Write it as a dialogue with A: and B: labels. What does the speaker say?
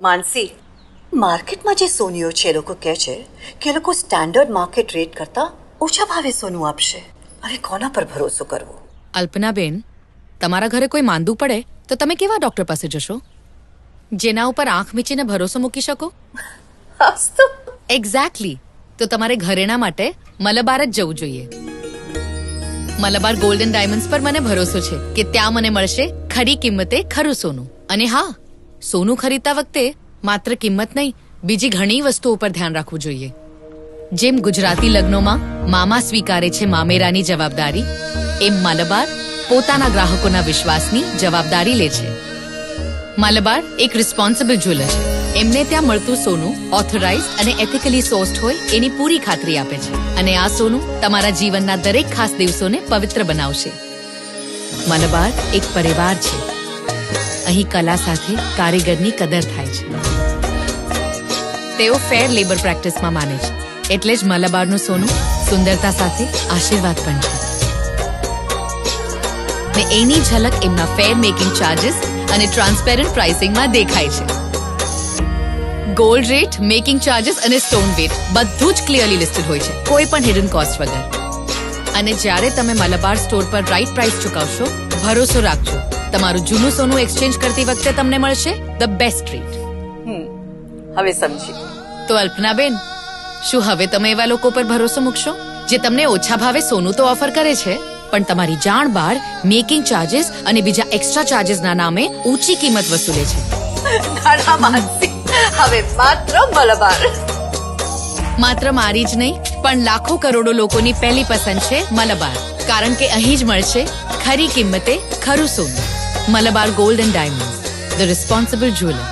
A: માનસી, માર્કેટમાં જે સોનીઓ છે એ લોકો કહે છે કે એ લોકો સ્ટાન્ડર્ડ માર્કેટ રેટ કરતાં ઓછા ભાવે સોનું આપશે. હવે કોના પર ભરોસો કરવો?
B: અલ્પનાબેન, તમારા ઘરે કોઈ માંદું પડે તો તમે કેવા ડોક્ટર પાસે જશો? જેના ઉપર આંખ મીચીને ભરોસો મૂકી શકો? એક્ઝેક્ટલી. તો તમારે ઘરેણા માટે મલબાર જ જવું જોઈએ. મલબાર ગોલ્ડ એન્ડ ડાયમંડ્સ પર મને ભરોસો છે કે ત્યાં મને મળશે ખરી કિંમતે ખરું સોનું. અને હા, સોનું ખરીદતા વખતે માત્ર કિંમત નહીં, બીજી ઘણી વસ્તુઓ પર ધ્યાન રાખવું જોઈએ. જેમ ગુજરાતી લગ્નોમાં મામા સ્વીકારે છે મામેરાની જવાબદારી, એમ મલબાર પોતાના ગ્રાહકોના વિશ્વાસની જવાબદારી લે છે. મલબાર એક રિસ્પોન્સિબલ જ્વેલર છે. એમને ત્યાં મળતું સોનું ઓથોરાઇઝ્ડ અને એથિકલી સોર્સ્ડ હોય એની પૂરી ખાતરી આપે છે. અને આ સોનું તમારા જીવનના દરેક ખાસ દિવસોને પવિત્ર બનાવશે. મલબાર એક પરિવાર છે. અહીં કલા સાથે કારીગરની કદર થાય છે. તેઓ ફેર લેબર પ્રેક્ટિસમાં માને છે. એટલે જ મલબારનું સોનું સુંદરતા સાથે આશીર્વાદ પણ છે. ને એની ઝલક એમના ફેર મેકિંગ ચાર્जेस અને ટ્રાન્સપેરન્ટ પ્રાઇસિંગમાં દેખાય છે. ગોલ્ડ રેટ, મેકિંગ ચાર્जेस અને સ્ટોન વેટ બધું જ ક્લિયરલી લિસ્ટેડ હોય છે, કોઈ પણ હિડન કોસ્ટ વગર. અને જ્યારે તમે મલબાર સ્ટોર પર રાઈટ પ્રાઇસ ચૂકવશો, ભરોસો રાખજો, તમારું જૂનું સોનું એક્સચેન્જ કરતી વખતે તમને મળશે ધ બેસ્ટ રેટ.
A: હવે સમજી.
B: તો અલ્પનાબેન, શું હવે તમે એવા લોકો પર ભરોસો મૂકશો જે તમને ઓછા ભાવે સોનું તો ઓફર કરે છે, પણ તમારી જાણ બહાર મેકિંગ ચાર્जेस અને બીજા એક્સ્ટ્રા ચાર્जेसના નામે ઊંચી કિંમત વસૂલે છે?
A: નાના માનસી, હવે માત્ર મલબાર.
B: માત્ર મારી જ નહીં, પણ લાખો કરોડો લોકોની પહેલી પસંદ છે મલબાર. કારણ કે અહીં જ મળશે ખરી કિંમતે ખરું સોનું. Malabar gold and diamonds, the responsible jeweller.